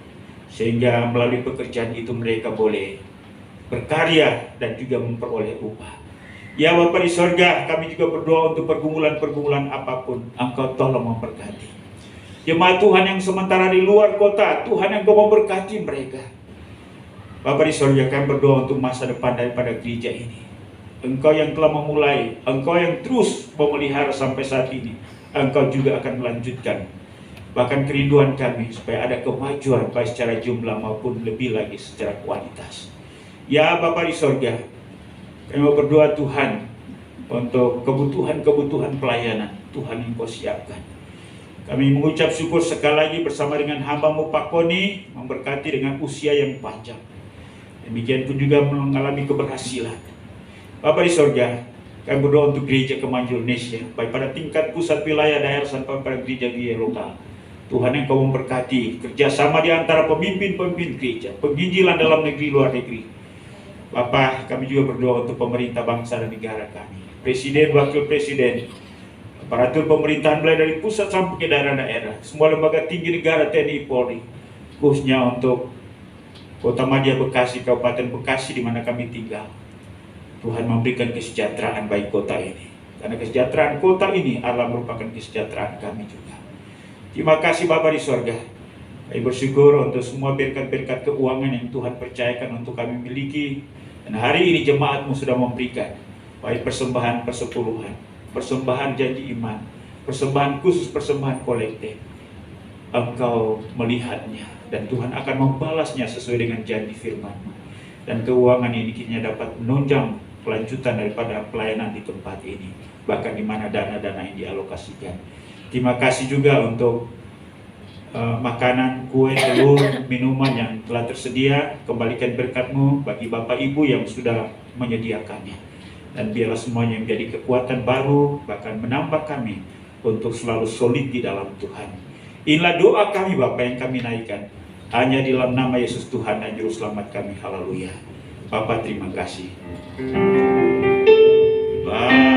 Sehingga melalui pekerjaan itu mereka boleh berkarya dan juga memperoleh upah. Ya Bapa di sorga, kami juga berdoa untuk pergumulan-pergumulan apapun. Engkau tolong memberkati. Jemaat Tuhan yang sementara di luar kota, Tuhan Engkau memberkati mereka. Bapa di sorga, kami berdoa untuk masa depan daripada gereja ini. Engkau yang telah memulai, Engkau yang terus memelihara sampai saat ini. Engkau juga akan melanjutkan. Bahkan kerinduan kami supaya ada kemajuan baik secara jumlah maupun lebih lagi secara kualitas. Ya Bapa di sorga, kami mau berdoa Tuhan untuk kebutuhan-kebutuhan pelayanan Tuhan yang Kau siapkan. Kami mengucap syukur sekali lagi bersama dengan hamba-Mu Pak Koni, memberkati dengan usia yang panjang. Demikian pun juga mengalami keberhasilan. Bapa di sorga, kami berdoa untuk gereja Kemajuan Indonesia, baik pada tingkat pusat, wilayah, daerah, sampai pada gereja-gereja lokal. Tuhan yang Kau memberkati kerjasama di antara pemimpin-pemimpin gereja, penginjilan dalam negeri, luar negeri. Bapa, kami juga berdoa untuk pemerintah bangsa dan negara kami, presiden, wakil presiden, aparatur pemerintahan mulai dari pusat sampai ke daerah-daerah, semua lembaga tinggi negara, TNI, Polri, khususnya untuk Kota Madya Bekasi, Kabupaten Bekasi di mana kami tinggal. Tuhan memberikan kesejahteraan bagi kota ini. Karena kesejahteraan kota ini adalah merupakan kesejahteraan kami juga. Terima kasih Bapa di sorga. Kami bersyukur untuk semua berkat-berkat keuangan yang Tuhan percayakan untuk kami miliki. Dan hari ini jemaat-Mu sudah memberikan baik persembahan persepuluhan, persembahan janji iman, persembahan khusus, persembahan kolektif. Engkau melihatnya dan Tuhan akan membalasnya sesuai dengan janji firman-Mu. Dan keuangan ini kiranya dapat menunjang kelanjutan daripada pelayanan di tempat ini, bahkan di mana dana-dana yang dialokasikan. Terima kasih juga untuk makanan, kue, telur, minuman yang telah tersedia. Kembalikan berkat-Mu bagi Bapak Ibu yang sudah menyediakannya. Dan biarlah semuanya menjadi kekuatan baru, bahkan menambah kami untuk selalu solid di dalam Tuhan. Inilah doa kami Bapak yang kami naikkan. Hanya di dalam nama Yesus Tuhan dan Juru Selamat kami. Haleluya. Bapa terima kasih. Bapa terima kasih. Bapa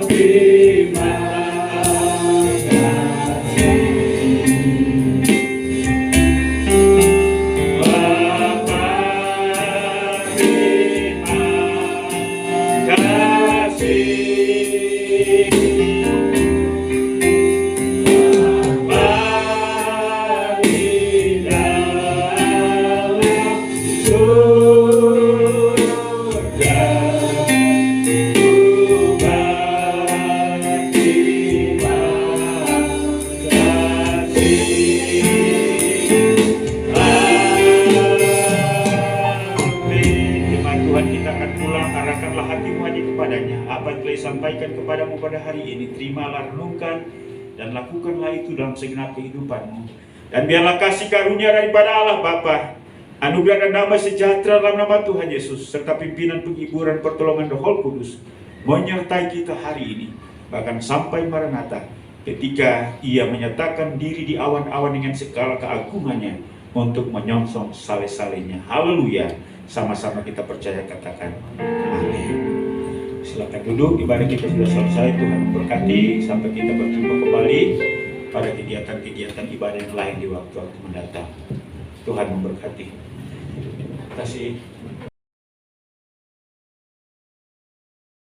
terima kasih. Bapa boleh sampaikan kepadamu pada hari ini. Terimalah, renungkan, dan lakukanlah itu dalam segenap kehidupanmu. Dan biarlah kasih karunia daripada Allah Bapa, anugerah dan damai sejahtera dalam nama Tuhan Yesus, serta pimpinan, penghiburan, pertolongan Roh Kudus menyertai kita hari ini, bahkan sampai Maranatha, ketika Ia menyatakan diri di awan-awan dengan segala keagungannya untuk menyongsong saleh-salehnya. Haleluya. Sama-sama kita percaya, katakan amin. Silakan duduk, ibadah kita sudah selesai. Tuhan memberkati sampai kita berjumpa kembali pada kegiatan-kegiatan ibadah yang lain di waktu-waktu mendatang. Tuhan memberkati. Terima kasih.